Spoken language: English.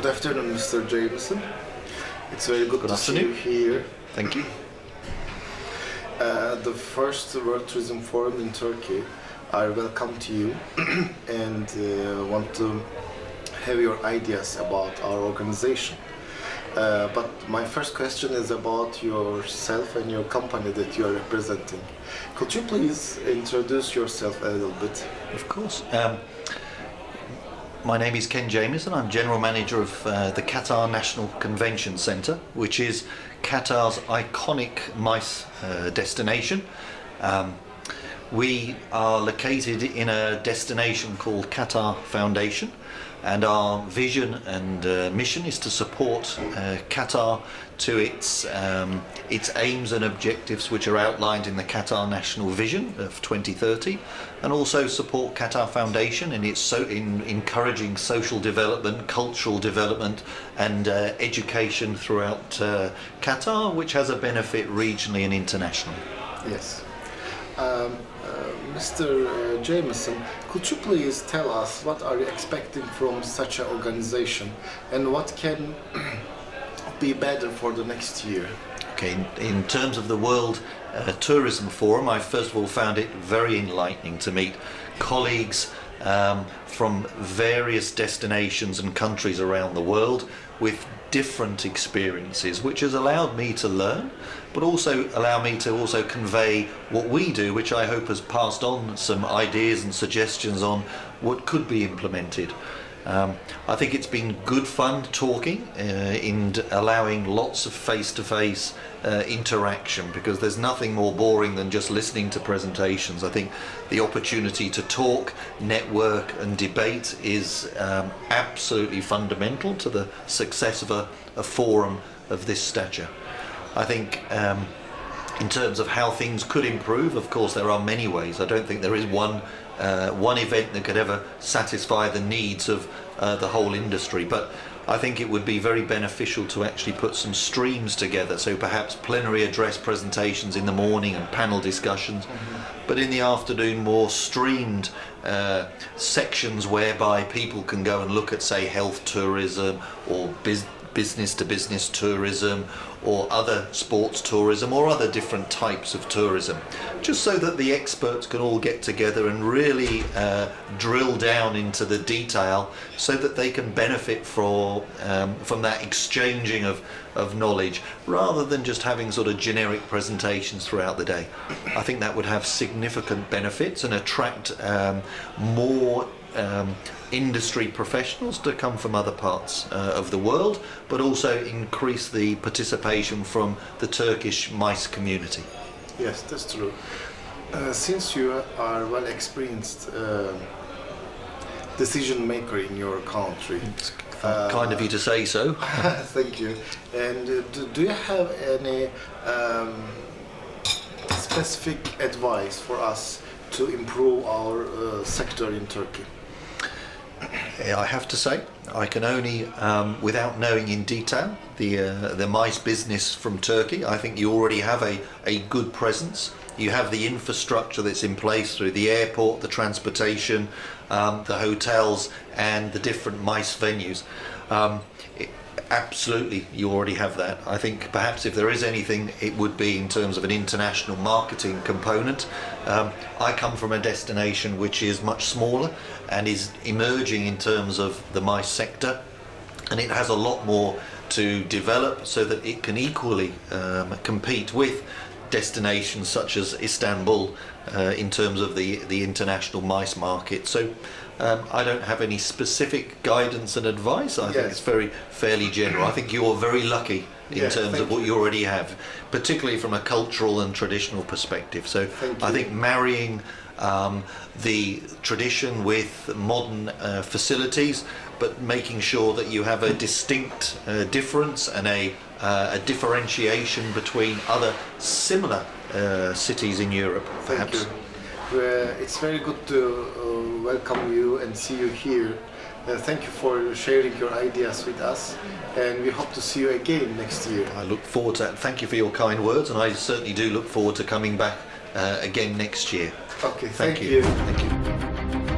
afternoon, Mr. Jamieson. It's very good to see you here. Thank you. The first World Tourism Forum in Turkey. I welcome to you and want to have your ideas about our organization. But my first question is about yourself and your company that you are representing. Could you please introduce yourself a little bit? Of course. My name is Ken Jamieson. I'm General Manager of the Qatar National Convention Centre, which is Qatar's iconic MICE destination. We are located in a destination called Qatar Foundation, and our vision and mission is to support Qatar to its aims and objectives, which are outlined in the Qatar National Vision of 2030, and also support Qatar Foundation in encouraging social development, cultural development, and education throughout Qatar, which has a benefit regionally and internationally. Yes. Mr. Jamieson, could you please tell us what are you expecting from such an organization and what can be better for the next year? Okay, in terms of the World Tourism Forum, I first of all found it very enlightening to meet colleagues from various destinations and countries around the world with different experiences, which has allowed me to learn, but also allow me to also convey what we do, which I hope has passed on some ideas and suggestions on what could be implemented. I think it's been good fun talking and allowing lots of face-to-face interaction, because there's nothing more boring than just listening to presentations. I think the opportunity to talk, network and debate is absolutely fundamental to the success of a forum of this stature. I think in terms of how things could improve, of course there are many ways. I don't think there is one event that could ever satisfy the needs of the whole industry, but I think it would be very beneficial to actually put some streams together, so perhaps plenary address presentations in the morning and panel discussions, but in the afternoon more streamed sections whereby people can go and look at, say, health tourism or business to business tourism or other sports tourism or other different types of tourism, just so that the experts can all get together and really drill down into the detail so that they can benefit from that exchanging of knowledge, rather than just having sort of generic presentations throughout the day. I think that would have significant benefits and attract more industry professionals to come from other parts of the world, but also increase the participation from the Turkish MICE community. Yes, that's true. Since you are well experienced decision maker in your country, it's kind of you to say so. Thank you. And do you have any specific advice for us to improve our sector in Turkey? I have to say, I can only, without knowing in detail the MICE business from Turkey, I think you already have a good presence. You have the infrastructure that's in place through the airport, the transportation, the hotels and the different MICE venues. Absolutely, you already have that. I think perhaps if there is anything, it would be in terms of an international marketing component. I come from a destination which is much smaller and is emerging in terms of the MICE sector, and it has a lot more to develop so that it can equally compete with destinations such as Istanbul in terms of the international MICE market. So I don't have any specific guidance and advice. I think it's fairly general. I think you're very lucky in terms of what you already have, particularly from a cultural and traditional perspective. So I think marrying the tradition with modern facilities, but making sure that you have a distinct difference and a differentiation between other similar cities in Europe, perhaps. Thank you. It's very good to welcome you and see you here. Thank you for sharing your ideas with us, and we hope to see you again next year. I look forward to that. Thank you for your kind words, and I certainly do look forward to coming back again next year. Okay, thank you. Thank you.